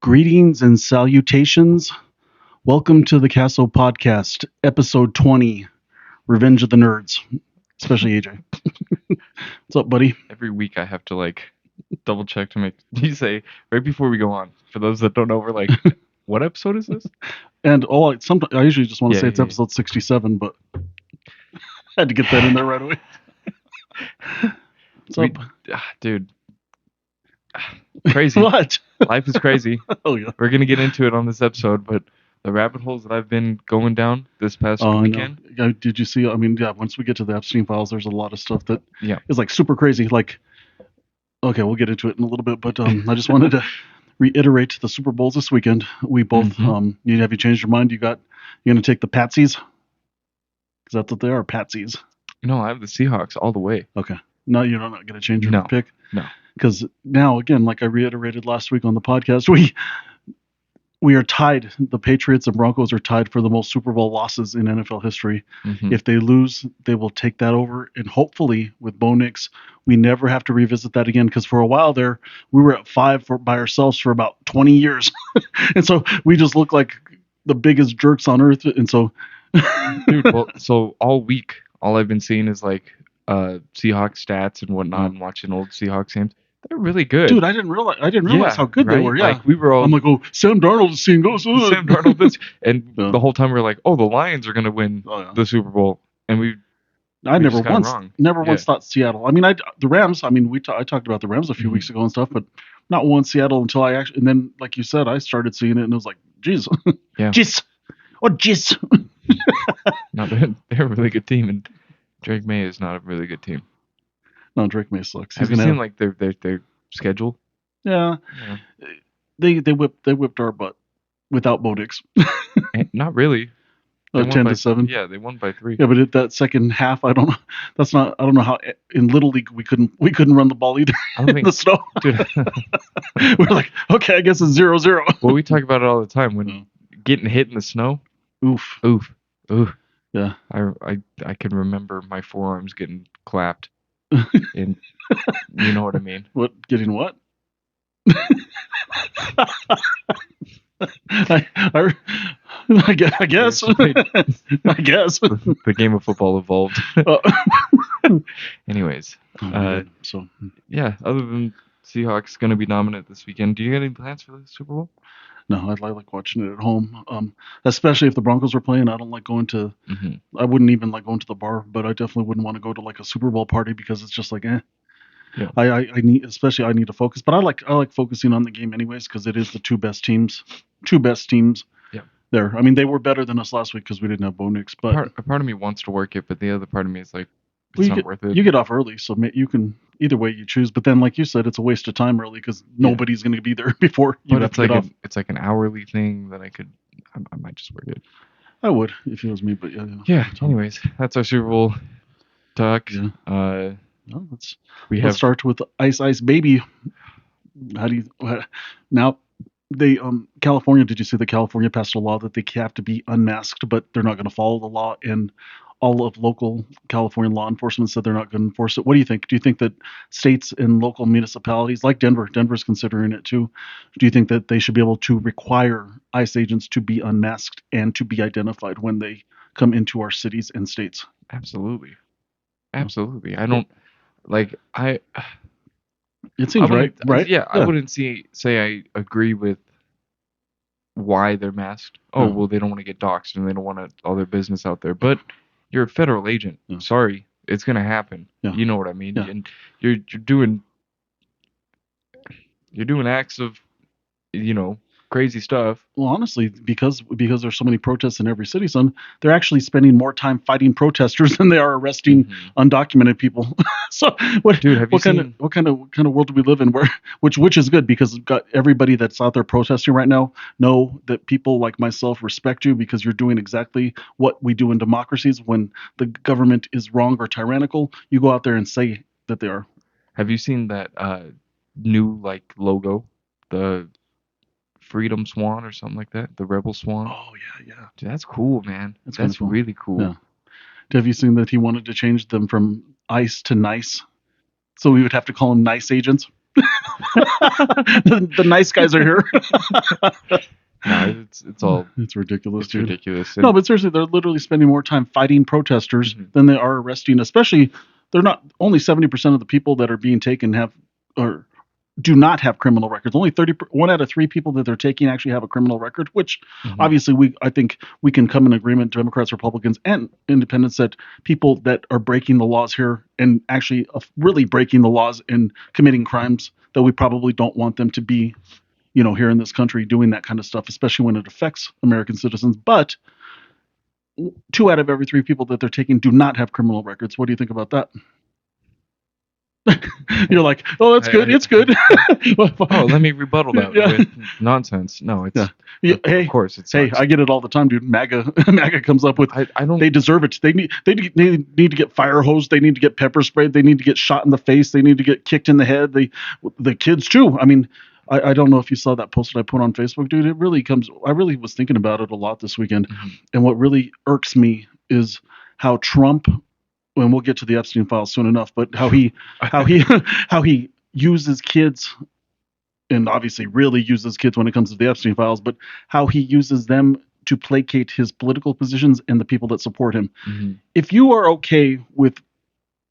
Greetings and salutations. Welcome to the Casso podcast, episode 20, Revenge of the Nerds, especially AJ. What's up, buddy? Every week I have to double check to make you say right before we go on. For those that don't know, we're like, what episode is this? And sometimes I usually just want to say it's yeah. episode 67, but I had to get that in there right away. What's up? Dude. Crazy. What? Life is crazy. Oh, yeah. We're going to get into it on this episode, but the rabbit holes that I've been going down this past weekend. Yeah, did you see? Once we get to the Epstein files, there's a lot of stuff that is like super crazy. Like, okay, we'll get into it in a little bit, but I just wanted to reiterate the Super Bowls this weekend. We both, have you changed your mind? You're going to take the Patsies? Because that's what they are, Patsies. No, I have the Seahawks all the way. Okay. No, you're not going to change your pick? No. Because now, again, like I reiterated last week on the podcast, we are tied. The Patriots and Broncos are tied for the most Super Bowl losses in NFL history. Mm-hmm. If they lose, they will take that over. And hopefully, with Bo Nix, we never have to revisit that again. Because for a while there, we were at 5 by ourselves for about 20 years. And so we just look like the biggest jerks on earth. And so... Dude, well, so all week, all I've been seeing is Seahawks stats and whatnot, and watching old Seahawks games. They're really good. Dude, I didn't realize how good they were. Yeah. Like we were all... I'm like, oh, Sam Darnold is seeing goes. Sam Darnold this. And the whole time we were like, oh, the Lions are going to win the Super Bowl. And I never once thought Seattle. I mean, the Rams, I talked about the Rams a few weeks ago and stuff, but not once Seattle until and then, like you said, I started seeing it and it was like, geez. Yeah. Jeez. Oh, jeez. No, they're a really good team, and Drake May is not a really good team. No, Drake May sucks. Have you seen their schedule? Yeah. They whipped our butt without Bo Nix. Not really. 10-7. Yeah, they won by 3. Yeah, but that second half, I don't know how in Little League we couldn't run the ball either in the snow. Dude. We're like, okay, I guess it's 0-0. Well, we talk about it all the time when getting hit in the snow. Oof. Yeah. I can remember my forearms getting clapped. And you know what I mean. What? Getting what? I guess. I guess. The game of football evolved. Anyways. Other than Seahawks going to be dominant this weekend, do you have any plans for the Super Bowl? No, I like watching it at home, especially if the Broncos were playing. I don't like going to. I wouldn't even like going to the bar, but I definitely wouldn't want to go to like a Super Bowl party because it's just like, eh. Yeah. I need to focus, but I like focusing on the game anyways because it is the two best teams. Yeah. There. I mean, they were better than us last week because we didn't have Bo Nix, but a part of me wants to work it, but the other part of me is like, it's not worth it. You get off early, so you can either way you choose. But then, like you said, it's a waste of time early because nobody's going to be there before you have to get off. It's like an hourly thing that I might just work it. I would if it was me, but yeah. Anyways, that's our Super Bowl talk. Yeah. Let's start with Ice Ice Baby. Now California? Did you see that California passed a law that they have to be unmasked, but they're not going to follow the law and all of local California law enforcement said they're not going to enforce it. What do you think? Do you think that states and local municipalities like Denver's considering it too, do you think that they should be able to require ICE agents to be unmasked and to be identified when they come into our cities and states? Absolutely. I don't it seems right? Yeah, I wouldn't say I agree with why they're masked. Well, they don't want to get doxxed and they don't want all their business out there. But you're a federal agent. Yeah. Sorry, it's gonna happen. Yeah. You know what I mean. Yeah. And you're doing acts of, crazy stuff. Well, honestly, because there's so many protests in every city, son, they're actually spending more time fighting protesters than they are arresting undocumented people. So, what kind of world do we live in? Which is good because got everybody that's out there protesting right now know that people like myself respect you because you're doing exactly what we do in democracies. When the government is wrong or tyrannical, you go out there and say that they are. Have you seen that new logo, the Freedom Swan or something like that, the Rebel Swan? Oh yeah. Dude, that's cool, man. That's cool. Really cool. Yeah. Have you seen that he wanted to change them from ICE to NICE? So we would have to call them NICE agents. The nice guys are here. No, it's ridiculous, it's dude. ridiculous. No, but seriously, they're literally spending more time fighting protesters than they are arresting. Especially, they're not only 70% of the people that are being taken have or do not have criminal records. Only 1 out of 3 people that they're taking actually have a criminal record. Which obviously I think we can come in agreement, Democrats, Republicans, and Independents, that people that are breaking the laws here and actually really breaking the laws and committing crimes, that we probably don't want them to be, here in this country doing that kind of stuff, especially when it affects American citizens. But 2 out of every 3 people that they're taking do not have criminal records. What do you think about that? You're like, oh, that's good. It's good. Oh, let me rebuttal that with nonsense. No, it's hey, of course it's. Hey, I get it all the time, dude. MAGA comes up with. I don't. They deserve it. They need to get fire hosed. They need to get pepper sprayed. They need to get shot in the face. They need to get kicked in the head. The kids too. I mean, I don't know if you saw that post that I put on Facebook, dude. It really comes. I really was thinking about it a lot this weekend, and what really irks me is how Trump. And we'll get to the Epstein files soon enough, but how he uses kids, and obviously really uses kids when it comes to the Epstein files, but how he uses them to placate his political positions and the people that support him. If you are okay with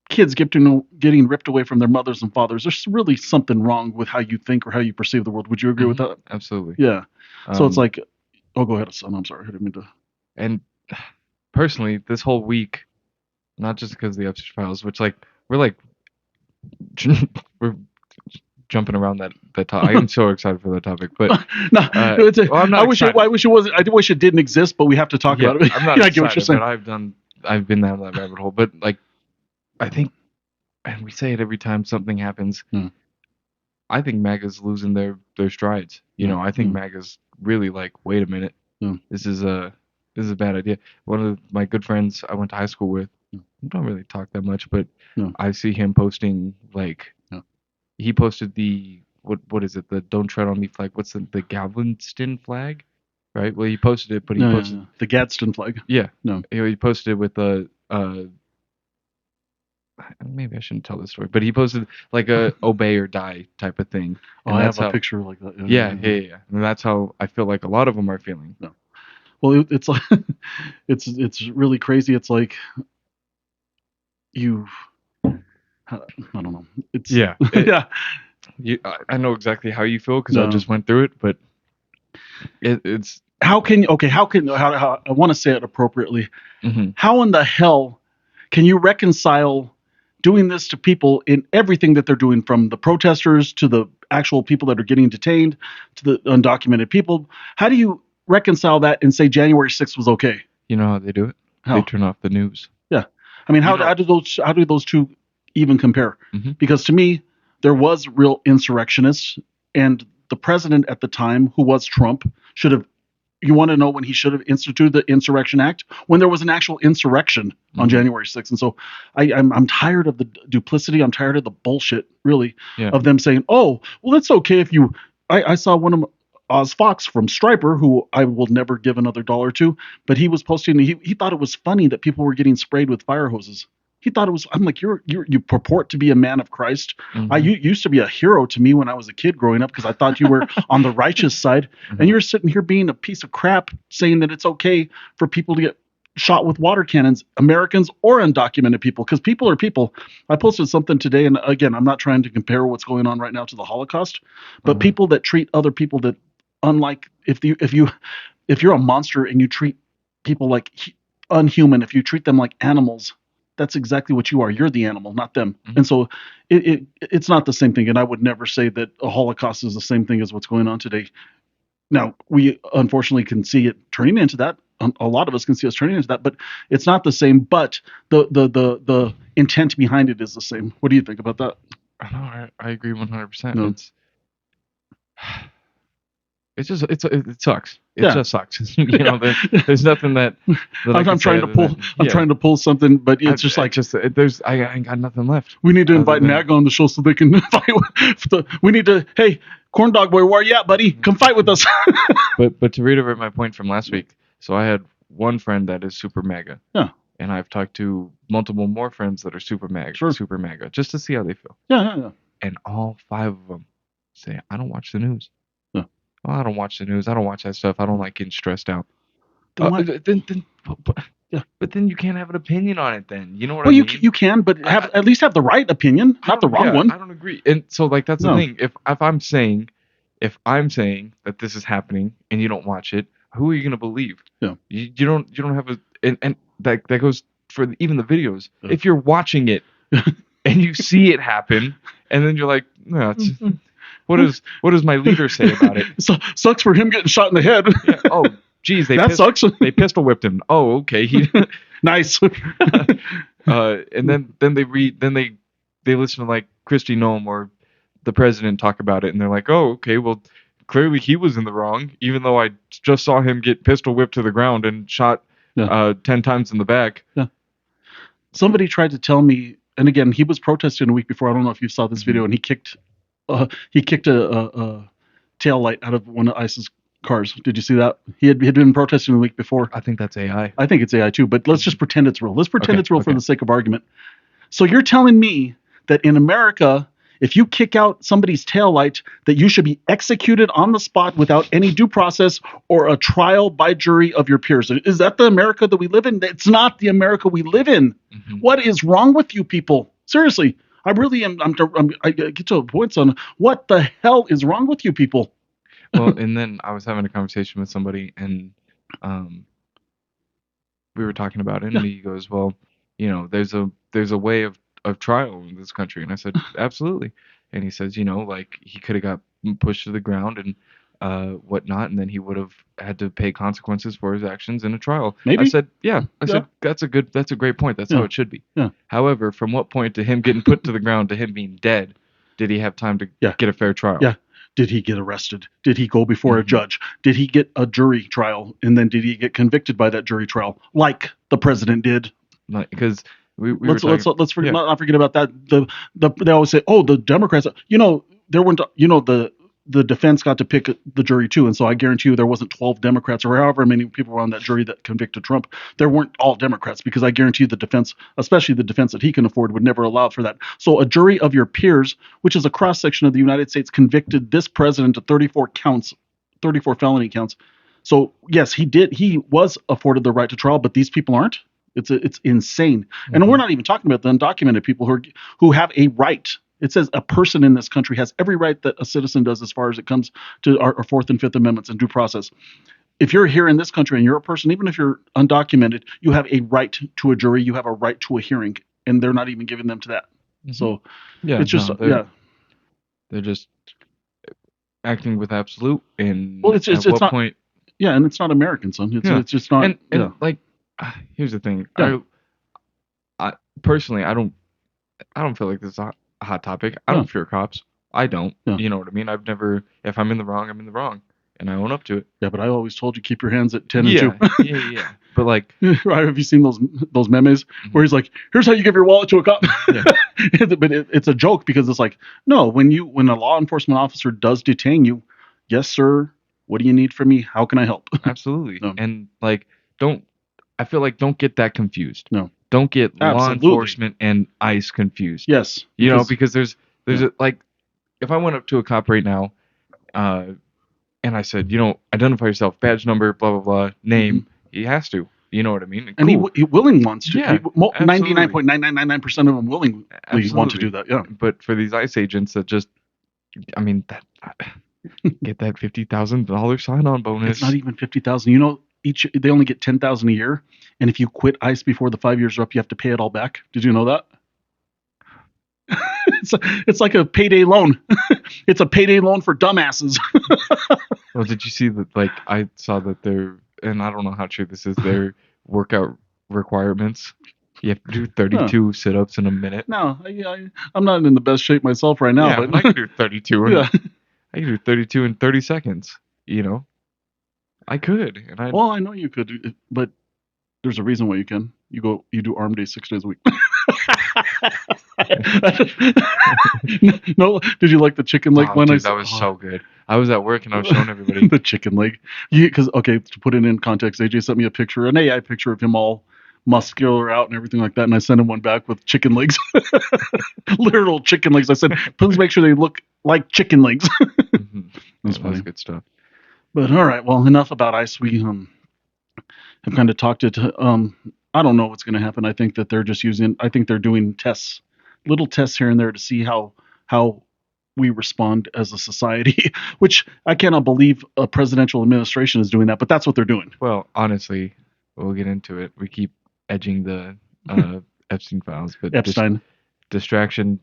kids getting ripped away from their mothers and fathers, there's really something wrong with how you think or how you perceive the world. Would you agree with that? Absolutely. Yeah. So it's like, oh, go ahead, son. I'm sorry. I didn't mean to. And personally, this whole week, not just because of the Epstein files, which we're jumping around that topic. I'm so excited for that topic, but no, I'm not. I wish it wasn't. I wish it didn't exist, but we have to talk about it. I'm not excited, I get what you're saying. But I've been down that rabbit hole. But I think, and we say it every time something happens. I think MAGA's losing their strides. I think MAGA's really wait a minute, this is a bad idea. One of my good friends I went to high school with. We don't really talk that much, but I see him posting he posted the what is it, the "Don't Tread on Me" flag? What's the Galveston flag? Right. Well, he posted it, but he posted the Gadsden flag. Yeah. No. He posted it with the maybe I shouldn't tell this story, but he posted a obey or die type of thing. And I have a picture like that. Yeah. And that's how I feel like a lot of them are feeling. No. Well, it's like it's really crazy. It's like. I don't know. It's yeah. I know exactly how you feel because I just went through it, but it's how I want to say it appropriately. How in the hell can you reconcile doing this to people in everything that they're doing, from the protesters to the actual people that are getting detained to the undocumented people? How do you reconcile that and say January 6th was okay? You know how they do it? How? They turn off the news. Yeah. I mean, how do those two even compare? Because to me, there was real insurrectionists, and the president at the time, who was Trump, should have. You want to know when he should have instituted the Insurrection Act? When there was an actual insurrection on January 6th. And so I'm tired of the duplicity. I'm tired of the bullshit, really, of them saying, "Oh, well, it's okay if you." I saw one of Oz Fox from Striper, who I will never give another dollar to, but he was posting. He thought it was funny that people were getting sprayed with fire hoses. He thought it was. I'm like, you purport to be a man of Christ. You used to be a hero to me when I was a kid growing up because I thought you were on the righteous side, and you're sitting here being a piece of crap, saying that it's okay for people to get shot with water cannons, Americans or undocumented people, because people are people. I posted something today, and again, I'm not trying to compare what's going on right now to the Holocaust, but people that treat other people that. Unlike if you're a monster and you treat people like unhuman, if you treat them like animals, that's exactly what you are. You're the animal, not them. And so it's not the same thing. And I would never say that a Holocaust is the same thing as what's going on today. Now, we unfortunately can see it turning into that. A lot of us can see us turning into that, but it's not the same. But the intent behind it is the same. What do you think about that? I agree 100%. No. It sucks. It just sucks. There's nothing that I'm trying to pull. I'm trying to pull something, but it's just like I ain't got nothing left. We need to invite MAGA on the show so they can fight. We need to. Hey, Corn Dog Boy, where are you at, buddy? Come fight with us. but to reiterate my point from last week, so I had one friend that is super MAGA. Yeah. And I've talked to multiple more friends that are super MAGA, just to see how they feel. Yeah. And all 5 of them say, I don't watch the news. Yeah. Well, I don't watch the news. I don't watch that stuff. I don't like getting stressed out. But then you can't have an opinion on it. Then you know what I mean? You can, but at least have the right opinion, not the wrong one. I don't agree. And so like that's the thing. If I'm saying that this is happening and you don't watch it, who are you gonna believe? Yeah. You don't have a and that goes for even the videos. Yeah. If you're watching it and you see it happen, and then you're like, no, what does my leader say about it? Sucks for him getting shot in the head. Yeah. Oh, geez, sucks. They pistol whipped him. Oh, okay. Nice. And then they listen to like Kristi Noem or the president talk about it, and they're like, oh, okay, well, clearly he was in the wrong, even though I just saw him get pistol whipped to the ground and shot 10 times in the back. Yeah. Somebody tried to tell me, and again, he was protesting a week before. I don't know if you saw this video, and he kicked a tail light out of one of ICE's cars. Did you see that? He had been protesting a week before. I think that's AI. I think it's AI too, but let's just pretend it's real. Let's pretend it's real for the sake of argument. So you're telling me that in America, if you kick out somebody's taillight, that you should be executed on the spot without any due process or a trial by jury of your peers. Is that the America that we live in? It's not the America we live in. Mm-hmm. What is wrong with you people? Seriously, I really am. I get to a point on what the hell is wrong with you people. Well, and then I was having a conversation with somebody, and we were talking about it, and he goes, "Well, you know, there's a way of trial in this country," and I said, "Absolutely." And he says, you know, like he could have got pushed to the ground and whatnot, and then he would have had to pay consequences for his actions in a trial. Maybe. I said, said that's a great point. That's how it should be. Yeah. However, from what point to him getting put to the ground to him being dead, did he have time to get a fair trial? Yeah. Did he get arrested? Did he go before a judge? Did he get a jury trial? And then did he get convicted by that jury trial, like the president did? Because let's forget, not forget about that. They always say, oh, the Democrats. You know, there weren't. You know, the defense got to pick the jury too, and so I guarantee you there wasn't 12 Democrats or however many people were on that jury that convicted Trump. There weren't all Democrats, because I guarantee you the defense, especially the defense that he can afford, would never allow for that. So a jury of your peers, which is a cross section of the United States, convicted this president of 34 felony counts. So yes, he was afforded the right to trial, but these people aren't. It's insane. Mm-hmm. And we're not even talking about the undocumented people who have a right. It says a person in this country has every right that a citizen does as far as it comes to our Fourth and Fifth Amendments and due process. If you're here in this country and you're a person, even if you're undocumented, you have a right to a jury. You have a right to a hearing, and they're not even giving them to that. Mm-hmm. So it's just they're just acting with absolute. And it's not point? Yeah, and it's not American, son. It's just not. And like, here's the thing. Yeah. I personally, I don't feel like this is a hot topic. I don't fear cops. I don't. Yeah. You know what I mean? If I'm in the wrong, I'm in the wrong, and I own up to it. Yeah, but I always told you, keep your hands at 10 and 2. Yeah. But like, right? Have you seen those memes where he's like, "Here's how you give your wallet to a cop"? Yeah. But it's a joke, because it's like, no, when a law enforcement officer does detain you, yes, sir. What do you need from me? How can I help? Absolutely. No. And like, don't get that confused. No. Don't get law enforcement and ICE confused. Yes. You know, because there's like, if I went up to a cop right now, and I said, you know, identify yourself, badge number, blah, blah, blah, name, he has to. You know what I mean? And he willing wants to. Yeah, 99.9999% of them willingly want to do that. Yeah. But for these ICE agents that just, I mean, get that $50,000 sign-on bonus. It's not even $50,000. You know, they only get $10,000 a year, and if you quit ICE before the 5 years are up, you have to pay it all back. Did you know that? It's like a payday loan. It's a payday loan for dumbasses. Well, did you see that? Like, I saw that and I don't know how true this is, their workout requirements. You have to do 32 sit-ups in a minute. No, I'm not in the best shape myself right now. Yeah, but I can do 32. I can do 32 in 30 seconds. You know, I could. Well, I know you could, but there's a reason why you can. You do arm day 6 days a week. No, did you like the chicken leg one? Dude, that was so good. I was at work and I was showing everybody the chicken leg. Because to put it in context, AJ sent me an AI picture of him all muscular out and everything like that. And I sent him one back with chicken legs, literal chicken legs. I said, please make sure they look like chicken legs. Mm-hmm. That's funny. That's good stuff. But all right, well, enough about ICE. We have kind of talked it. I don't know what's going to happen. I think that they're just I think they're doing tests, little tests here and there to see how we respond as a society, which I cannot believe a presidential administration is doing that, but that's what they're doing. Well, honestly, we'll get into it. We keep edging the Epstein files, but Epstein. Distraction,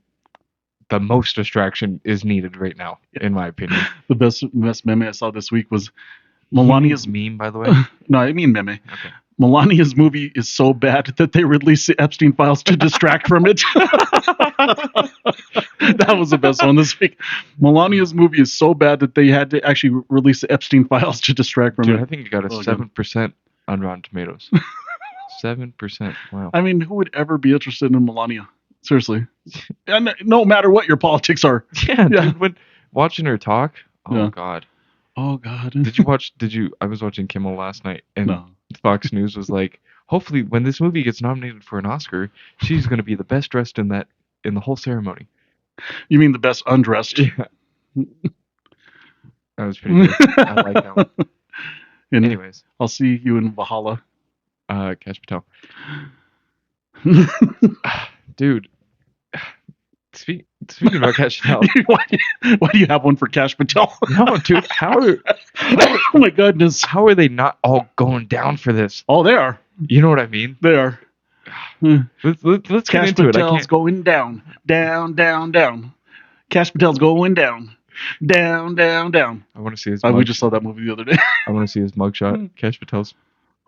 the most distraction is needed right now, in my opinion. The best meme I saw this week was Melania's meme, by the way. No, I mean meme. Okay. Melania's movie is so bad that they released the Epstein files to distract from it. That was the best one this week. Melania's movie is so bad that they had to actually release the Epstein files to distract from it. I think it got a 7% on Rotten Tomatoes. 7%. Wow. I mean, who would ever be interested in Melania? Seriously. And no matter what your politics are. Yeah. Dude, when watching her talk, God. Oh, God. I was watching Kimmel last night, and Fox News was like, hopefully when this movie gets nominated for an Oscar, she's going to be the best dressed in the whole ceremony. You mean the best undressed? Yeah. That was pretty good. I like that one. Anyways. I'll see you in Valhalla. Cash Patel. Dude. Speaking about Cash Patel. Why do you have one for Cash Patel? No, dude. Oh my goodness. How are they not all going down for this? Oh, they are. You know what I mean? They are. Let's Cash get into Patel's going down. Down, down, down. Cash Patel's going down. Down, down, down. I want to see his we just saw that movie the other day. I want to see his mugshot. Cash Patel's.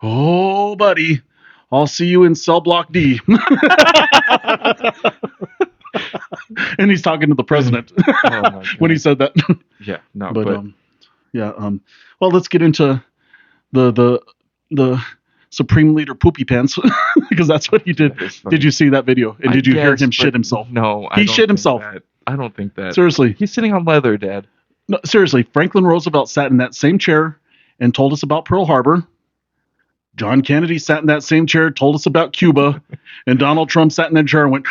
Oh, buddy. I'll see you in cell block D. And he's talking to the president when he said that. Yeah, no, but well, let's get into the Supreme Leader Poopy Pants because that's what he did. Did you see that video? And did you hear him shit himself? No, he shit himself. I don't think that. Seriously, he's sitting on leather, Dad. No, seriously, Franklin Roosevelt sat in that same chair and told us about Pearl Harbor. John Kennedy sat in that same chair, told us about Cuba, and Donald Trump sat in that chair and went,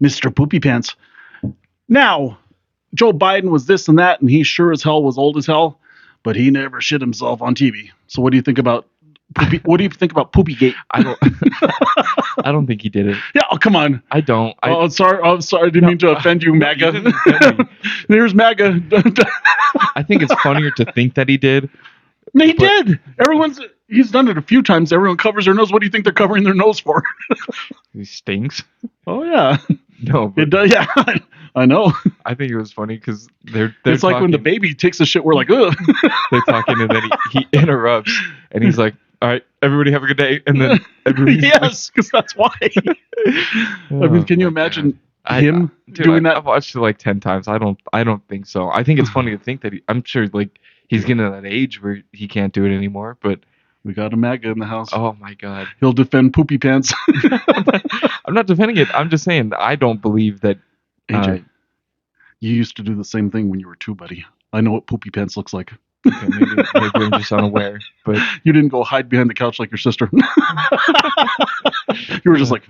Mr. Poopy Pants. Now, Joe Biden was this and that, and he sure as hell was old as hell, but he never shit himself on TV. So what do you think about Poopy? What do you think about Poopygate? I don't think he did it. Yeah, oh, come on. I don't. Sorry. I didn't mean to offend you, MAGA. You didn't offend me. There's MAGA. I think it's funnier to think that he did. He did. He's done it a few times. Everyone covers their nose. What do you think they're covering their nose for? He stinks. Oh yeah. No, it does. Yeah, I know. I think it was funny because they're. It's like when the baby takes a shit. We're like, ugh. They're talking and then he interrupts and he's like, "All right, everybody have a good day." And then yes, because that's why. I mean, can you imagine him doing that? I've watched it like 10 times. I don't think so. I think it's funny to think that I'm sure like he's getting to that age where he can't do it anymore. But we got a MAGA in the house. Oh my God. He'll defend Poopy Pants. I'm not defending it. I'm just saying I don't believe that. AJ, you used to do the same thing when you were 2, buddy. I know what Poopy Pants looks like. Okay, maybe I'm just unaware, but you didn't go hide behind the couch like your sister. You were just like,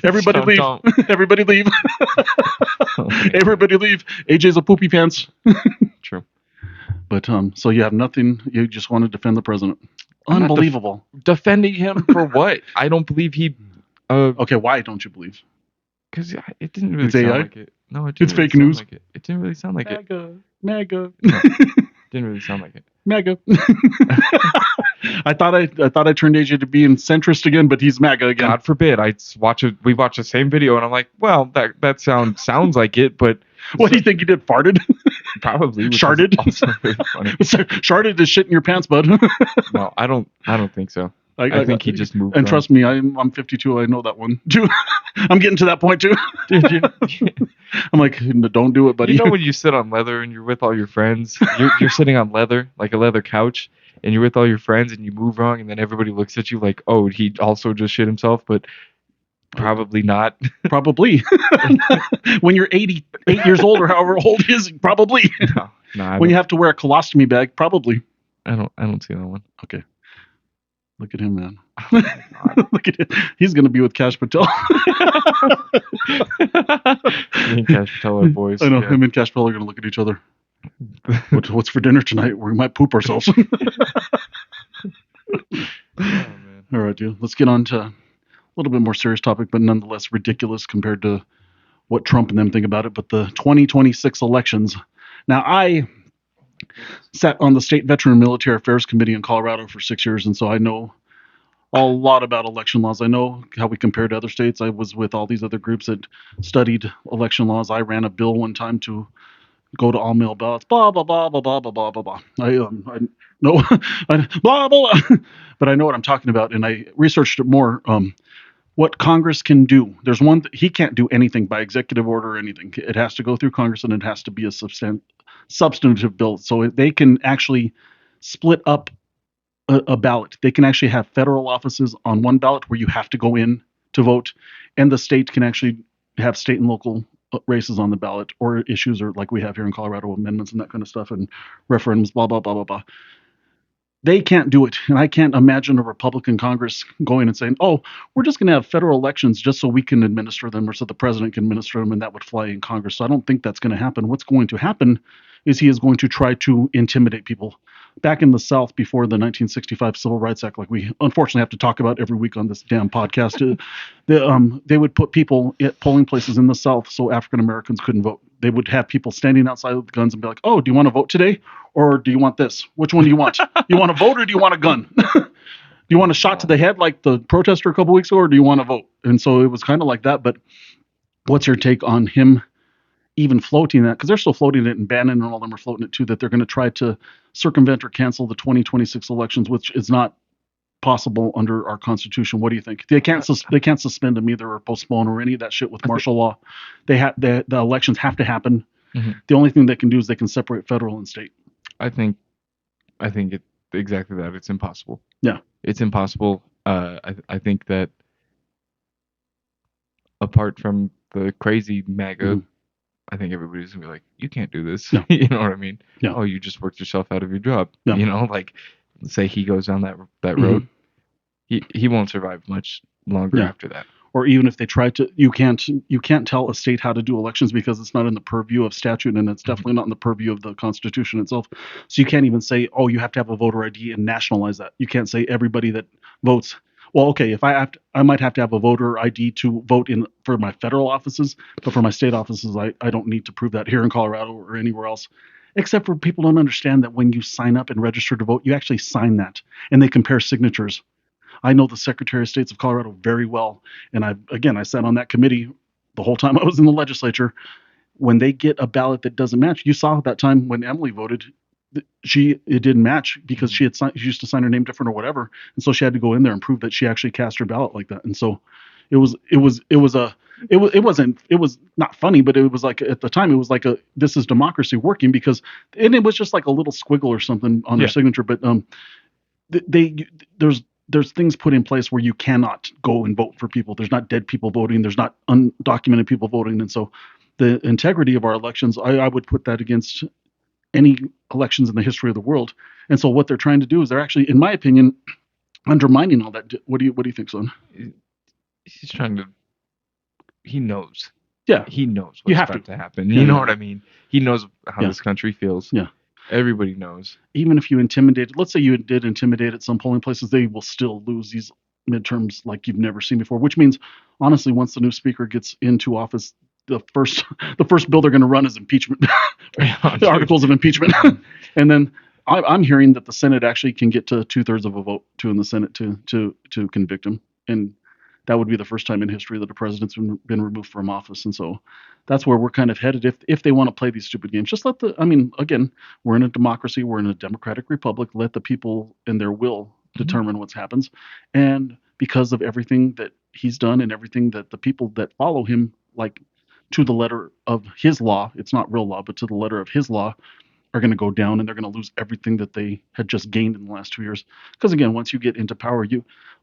everybody leave, everybody leave, everybody leave. AJ's a Poopy Pants. True, but so you have nothing. You just want to defend the president. Unbelievable. Defending him for what? I don't believe he. Okay, why don't you believe? Because it didn't really sound like it. No, it didn't. It's fake news. Like it. It didn't really sound like MAGA, MAGA. No. Didn't really sound like it. MAGA. I thought I turned AJ to being centrist again, but he's MAGA again. God forbid. We watched the same video, and I'm like, well, that sounds like it, but what do you think he did? Farted? Probably. Sharded? Also very funny. Sharded is shit in your pants, bud. No, I don't think so. I think he just moved. And trust me, I'm 52. I know that one. Dude, I'm getting to that point too. Dude, I'm like, don't do it, buddy. You know when you sit on leather and you're with all your friends, you're sitting on leather, like a leather couch, and you're with all your friends and you move wrong, and then everybody looks at you like, oh, he also just shit himself, but probably not. Probably. When you're 88 years old or however old he is, probably. No, when you have to wear a colostomy bag, probably. I don't see that one. Okay. Look at him, man. Look at him. He's going to be with Cash Patel. Me and Cash Patel are boys. I know. Him and Cash Patel are going to look at each other. What's for dinner tonight? We might poop ourselves. Man. All right, dude. Let's get on to a little bit more serious topic, but nonetheless ridiculous compared to what Trump and them think about it. But the 2026 elections. Now, I sat on the State Veteran and Military Affairs Committee in Colorado for 6 years, and so I know a lot about election laws. I know how we compare to other states. I was with all these other groups that studied election laws. I ran a bill one time to go to all mail ballots. Blah blah blah blah blah blah blah blah blah. I know blah blah, but I know what I'm talking about, and I researched it more. What Congress can do. There's one he can't do anything by executive order or anything. It has to go through Congress, and it has to be a substantive bill. So they can actually split up a ballot. They can actually have federal offices on one ballot where you have to go in to vote, and the state can actually have state and local races on the ballot, or issues, or like we have here in Colorado, amendments and that kind of stuff, and referendums, blah blah blah blah blah. They can't do it, and I can't imagine a Republican Congress going and saying, "Oh, we're just going to have federal elections just so we can administer them, or so the president can administer them," and that would fly in Congress. So I don't think that's going to happen. What's going to happen is he is going to try to intimidate people. Back in the South, before the 1965 Civil Rights Act, like we unfortunately have to talk about every week on this damn podcast, they would put people at polling places in the South so African Americans couldn't vote. They would have people standing outside with guns and be like, "Oh, do you want to vote today? Or do you want this? Which one do you want? You want to vote, or do you want a gun? Do you want a shot to the head like the protester a couple weeks ago, or do you want to vote?" And so it was kind of like that. But what's your take on him even floating that? Because they're still floating it, and Bannon and all them are floating it too, that they're going to try to circumvent or cancel the 2026 elections, which is not possible under our Constitution. What do you think? They can't suspend them either, or postpone, or any of that shit with martial law. The elections have to happen. Mm-hmm. The only thing they can do is they can separate federal and state. I think it exactly that. It's impossible. Yeah, it's impossible. I think that apart from the crazy MAGA, mm-hmm. I think everybody's gonna be like, "You can't do this." Yeah. You know what I mean? Yeah. Oh, you just worked yourself out of your job. Yeah. You know, like say he goes down that road, mm-hmm. he won't survive much longer after that. Or even if they try to, you can't tell a state how to do elections because it's not in the purview of statute, and it's definitely not in the purview of the Constitution itself. So you can't even say, "Oh, you have to have a voter ID and nationalize that." You can't say everybody that votes. Well, okay, if I might have to have a voter ID to vote for my federal offices, but for my state offices, I don't need to prove that here in Colorado or anywhere else. Except for people don't understand that when you sign up and register to vote, you actually sign that, and they compare signatures. I know the Secretary of State of Colorado very well, and I sat on that committee the whole time I was in the legislature. When they get a ballot that doesn't match, you saw that time when Emily voted, it didn't match because she used to sign her name different or whatever, and so she had to go in there and prove that she actually cast her ballot like that. And so it was not funny, but it was like, at the time, it was like this is democracy working, because, and it was just like a little squiggle or something on her signature, but there's things put in place where you cannot go and vote for people. There's not dead people voting. There's not undocumented people voting. And so the integrity of our elections, I would put that against any elections in the history of the world. And so what they're trying to do is they're actually, in my opinion, undermining all that. What do you think, son? He's trying to, he knows. Yeah. He knows what's about to happen. You know what I mean? He knows how this country feels. Yeah. Everybody knows. Even if you intimidated, let's say you did intimidate at some polling places, they will still lose these midterms like you've never seen before. Which means, honestly, once the new speaker gets into office, the first bill they're going to run is impeachment, the articles of impeachment, and then I'm hearing that the Senate actually can get to 2/3 of a vote in the Senate to convict him, and that would be the first time in history that a president's been removed from office. And so that's where we're kind of headed if they want to play these stupid games. Just again, we're in a democracy, we're in a democratic republic. Let the people and their will determine what happens. And because of everything that he's done and everything that the people that follow him, like to the letter of his law, it's not real law, but to the letter of his law, are going to go down, and they're going to lose everything that they had just gained in the last 2 years. Because again, once you get into power,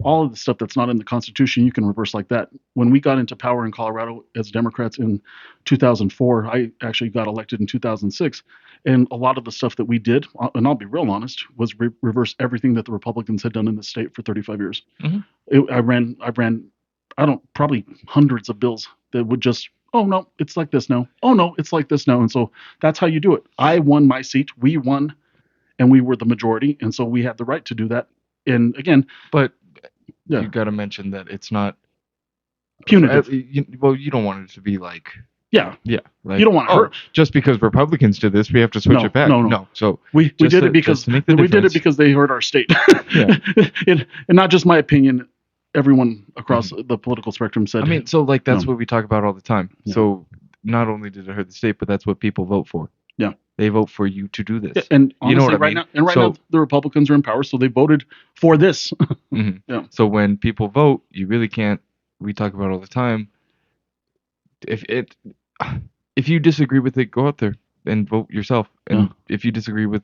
all of the stuff that's not in the Constitution, you can reverse like that. When we got into power in Colorado as Democrats in 2004, I actually got elected in 2006, and a lot of the stuff that we did, and I'll be real honest, was reverse everything that the Republicans had done in the state for 35 years. I ran, probably hundreds of bills that would just, oh no, it's like this now. Oh no, it's like this now. And so that's how you do it. I won my seat. We won, and we were the majority, and so we had the right to do that. And again, but you got to mention that it's not punitive. You don't want it to be like. Yeah. Like, you don't want to hurt. Just because Republicans did this, we have to switch it back. No. So we did it because they hurt our state. and not just my opinion. Everyone across the political spectrum said. I mean, so like that's what we talk about all the time. Yeah. So not only did it hurt the state, but that's what people vote for. Yeah, they vote for you to do this. Yeah, and honestly, you know what I mean? Now, the Republicans are in power, so they voted for this. Yeah. So when people vote, you really can't. We talk about it all the time. If you disagree with it, go out there and vote yourself. And if you disagree with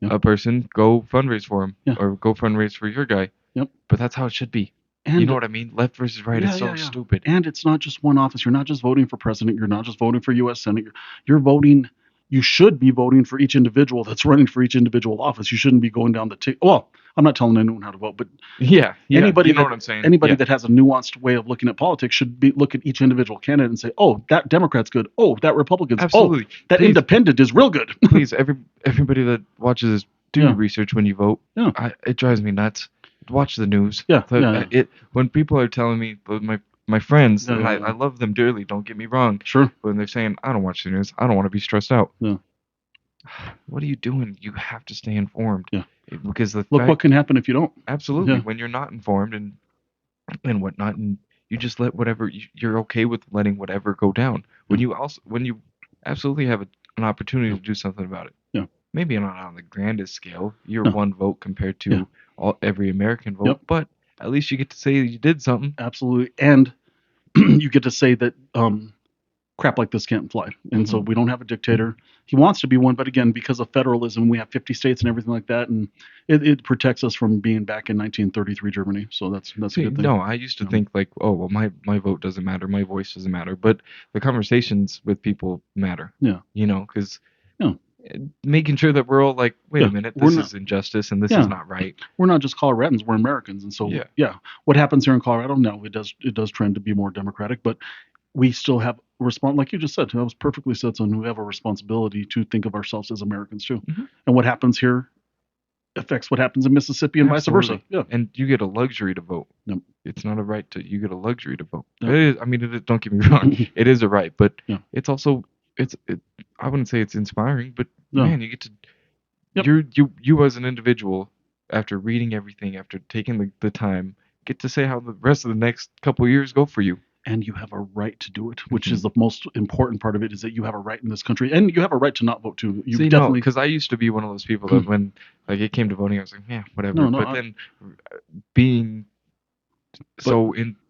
a person, go fundraise for him or go fundraise for your guy. Yep. But that's how it should be. And you know what I mean? Left versus right is so stupid. And it's not just one office. You're not just voting for president. You're not just voting for U.S. Senate. You're voting. You should be voting for each individual that's running for each individual office. You shouldn't be going down the ticket. Well, I'm not telling anyone how to vote, but anybody, you know what I'm saying? Anybody that has a nuanced way of looking at politics should look at each individual candidate and say, "Oh, that Democrat's good. Oh, that Republican's absolutely. Oh, that independent is real good." Please, everybody that watches this, do your research when you vote. Yeah. It drives me nuts. Watch the news. When people are telling me, my friends, and I love them dearly, don't get me wrong. Sure. When they're saying, I don't watch the news, I don't want to be stressed out. Yeah. What are you doing? You have to stay informed. Yeah. Because look what can happen if you don't. Absolutely. Yeah. When you're not informed and whatnot, and you just let whatever, you're okay with letting whatever go down. When you absolutely have an opportunity to do something about it. Yeah. Maybe not on the grandest scale. You're one vote compared to every American vote, but at least you get to say you did something. Absolutely. And you get to say that crap like this can't fly. And so we don't have a dictator. He wants to be one, but again, because of federalism, we have 50 states and everything like that, and it protects us from being back in 1933 Germany. So that's a good thing. No, I used to think like, oh, well, my vote doesn't matter, my voice doesn't matter, but the conversations with people matter. Yeah. You know, because making sure that we're all like, wait a minute, this is injustice and this is not right. We're not just Coloradans, we're Americans. And so, what happens here in Colorado? No, it does trend to be more democratic, but we still have like you just said, that was perfectly said, so we have a responsibility to think of ourselves as Americans too. And what happens here affects what happens in Mississippi and vice versa. Yeah. And you get a luxury to vote. Yep. It's not a right you get a luxury to vote. Yep. It is, I mean, don't get me wrong, it is a right, but it's also, I wouldn't say it's inspiring, but man, you get to, you as an individual, after reading everything, after taking the time, get to say how the rest of the next couple of years go for you. And you have a right to do it, which is the most important part of it, is that you have a right in this country, and you have a right to not vote too. You definitely, because I used to be one of those people that when like it came to voting, I was like, yeah, whatever. But then being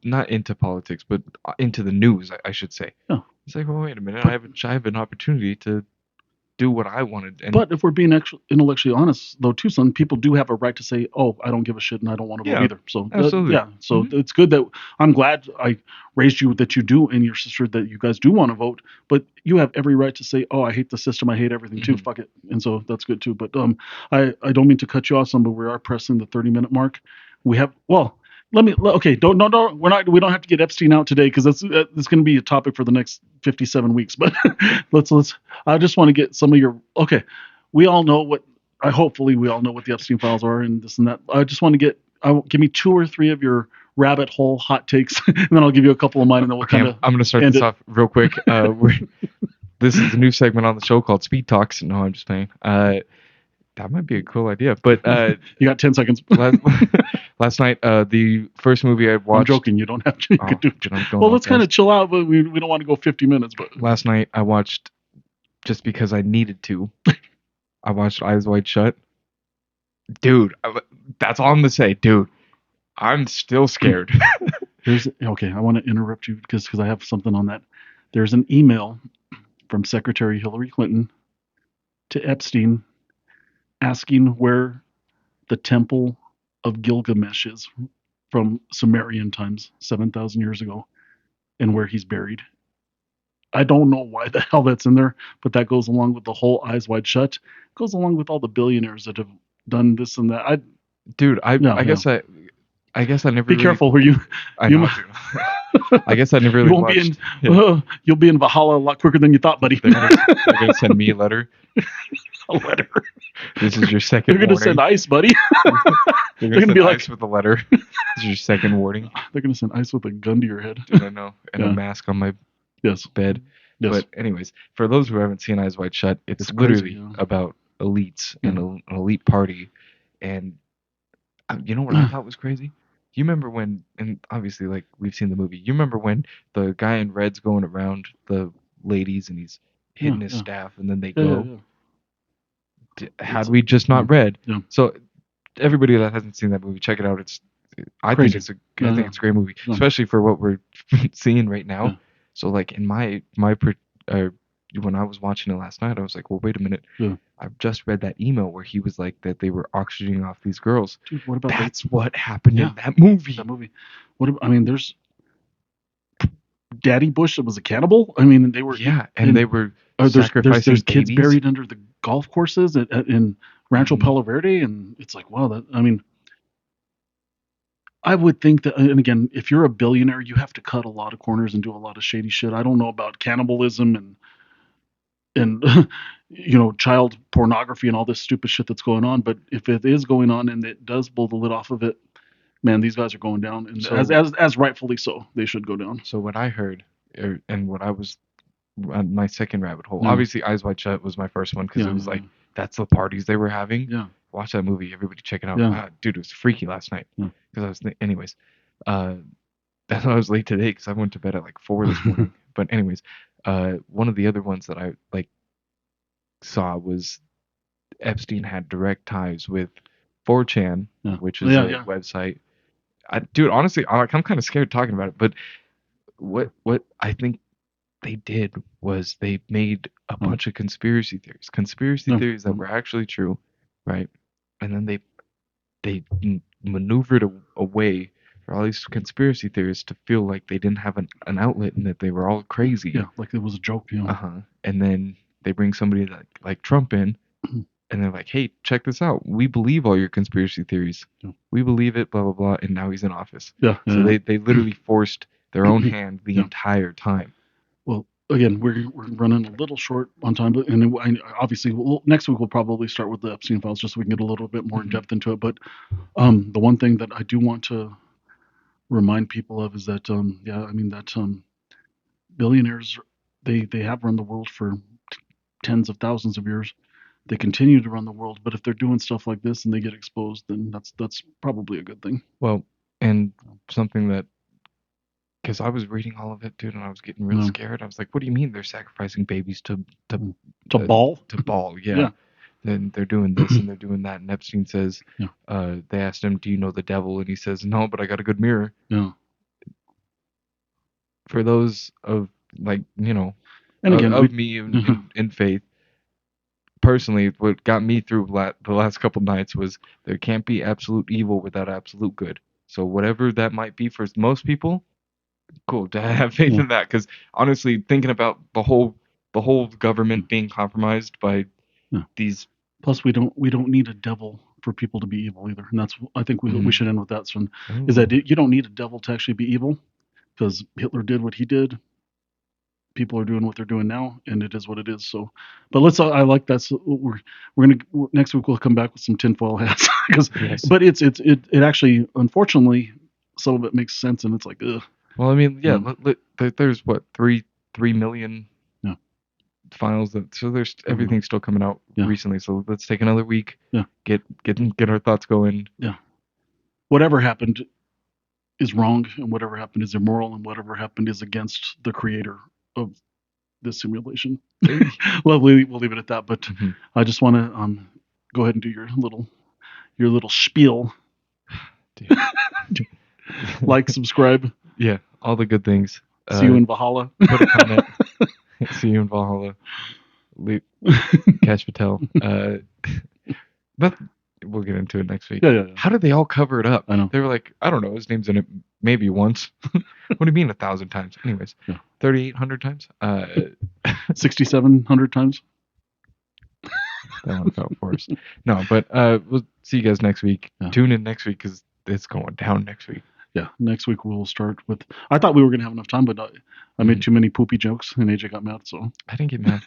not into politics, but into the news, I should say. Yeah. It's like, well, wait a minute, I have an opportunity to do what I wanted. But if we're being intellectually honest, though, too, some people do have a right to say, "Oh, I don't give a shit, and I don't want to vote either." So absolutely, So it's good that I'm glad I raised you that you do, and your sister that you guys do want to vote. But you have every right to say, "Oh, I hate the system, I hate everything too. Fuck it." And so that's good too. But I don't mean to cut you off, but we are pressing the 30-minute mark. We have we don't have to get Epstein out today, because that's going to be a topic for the next 57 weeks. But I just want to get some of your, we all know hopefully we all know what the Epstein files are and this and that. I just want to give me 2 or 3 of your rabbit hole hot takes, and then I'll give you a couple of mine, and then we'll I'm going to start this off real quick. This is the new segment on the show called Speed Talks. No, I'm just playing. That might be a cool idea, but you got 10 seconds. Last night, the first movie I watched. I'm joking. You don't have to. Let's kind of chill out, but we don't want to go 50 minutes. But last night I watched, just because I needed to, I watched Eyes Wide Shut. Dude, that's all I'm gonna say. Dude, I'm still scared. I want to interrupt you because I have something on that. There's an email from Secretary Hillary Clinton to Epstein asking where the Temple of Gilgamesh is from Sumerian times, 7,000 years ago, and where he's buried. I don't know why the hell that's in there, but that goes along with the whole Eyes Wide Shut. It goes along with all the billionaires that have done this and that. I guess I never. Be careful where you. I know. I guess I never really watched. You'll be in Valhalla a lot quicker than you thought, buddy. They're gonna send me a letter. A letter. This is your second. They're gonna send ice, buddy. They're gonna be like ice with a letter. This is your second warning. They're gonna send ice with a gun to your head. Dude, I know, and a mask on my bed. Yes. But anyways, for those who haven't seen Eyes Wide Shut, it's literally about elites and an elite party, and you know what I thought was crazy? You remember when, and obviously, like, we've seen the movie, you remember when the guy in red's going around the ladies and he's hitting his staff and then they go? Had we just not read. So everybody that hasn't seen that movie, check it out. I think it's a great movie, especially for what we're seeing right now. So like in my when I was watching it last night, I was like, well, wait a minute. I've just read that email where he was like that they were auctioning off these girls. Dude, what about that's what happened in that movie. There's Daddy Bush that was a cannibal. I mean, they were they were sacrificing there's kids buried under the golf courses in Rancho Palo Verde, and it's like, wow, I would think that, and again, if you're a billionaire, you have to cut a lot of corners and do a lot of shady shit. I don't know about cannibalism and child pornography and all this stupid shit that's going on, but if it is going on and it does blow the lid off of it, man, these guys are going down, and as rightfully so, they should go down. So what I heard, and what I was my second rabbit hole, obviously Eyes Wide Shut was my first one because it was like that's the parties they were having. Watch that movie, everybody, check it out. Dude, it was freaky last night because I was anyways. That's why I was late today because I went to bed at like 4 this morning. But anyways, one of the other ones that I saw was Epstein had direct ties with 4chan, which is a website. Dude, honestly, I'm kind of scared talking about it. But what I think they did was they made a bunch of conspiracy theories that were actually true, right? And then they maneuvered a way for all these conspiracy theorists to feel like they didn't have an outlet and that they were all crazy. Yeah, like it was a joke. And then they bring somebody like Trump in, and they're like, hey, check this out. We believe all your conspiracy theories. We believe it, blah, blah, blah. And now he's in office. So they literally forced their own hand the entire time. Well, again, we're running a little short on time, but obviously next week we'll probably start with the Epstein files just so we can get a little bit more in depth into it. But the one thing that I do want to remind people of is that billionaires, they have run the world for tens of thousands of years. They continue to run the world, but if they're doing stuff like this and they get exposed, then that's probably a good thing. Well, and something that, because I was reading all of it, dude, and I was getting real scared. I was like, what do you mean they're sacrificing babies to ball? To ball, yeah. Then they're doing this and they're doing that. And Epstein says, they asked him, do you know the devil? And he says, no, but I got a good mirror. Yeah. For those of, like, and again, me in faith, personally, what got me through the last couple nights was there can't be absolute evil without absolute good. So whatever that might be for most people, cool to have faith in that. Because honestly, thinking about the whole government being compromised by these. Plus, we don't need a devil for people to be evil either, and that's, I think we should end with that. So, is that you don't need a devil to actually be evil, because Hitler did what he did. People are doing what they're doing now, and it is what it is. So, but I like that. So we're gonna next week we'll come back with some tinfoil hats, but it actually, unfortunately, some of it makes sense, and it's like, ugh. Well, I mean, there's what 3 million files so there's everything still coming out recently. So let's take another week. Get our thoughts going. Whatever happened is wrong, and whatever happened is immoral, and whatever happened is against the creator of this simulation. Well, we'll leave it at that. But I just want to go ahead and do your little spiel. Like, subscribe. Yeah, all the good things. See you in Valhalla. Put a comment. See you in Valhalla. Cash Patel. But we'll get into it next week. Yeah. How did they all cover it up? I know. They were like, I don't know, his name's in it maybe once. What do you mean 1,000 times? Anyways, 3,800 times? 6,700 times? That one felt forced. No, but we'll see you guys next week. Yeah. Tune in next week because it's going down next week. Yeah, next week we'll start with. I thought we were gonna have enough time, but I made too many poopy jokes, and AJ got mad. So I didn't get mad.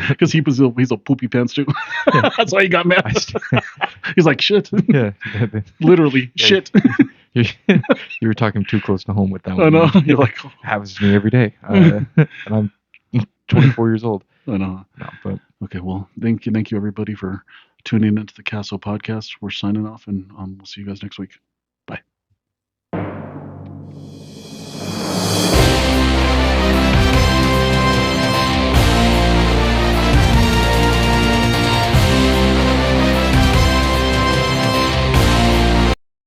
Because he's a poopy pants too. Yeah. That's why he got mad. He's like shit. Yeah, literally shit. You were talking too close to home with that one. I know. You're like happens to me every day, and I'm 24 years old. I know. No, but okay. Well, thank you, everybody, for tuning into the Casso podcast. We're signing off, and we'll see you guys next week.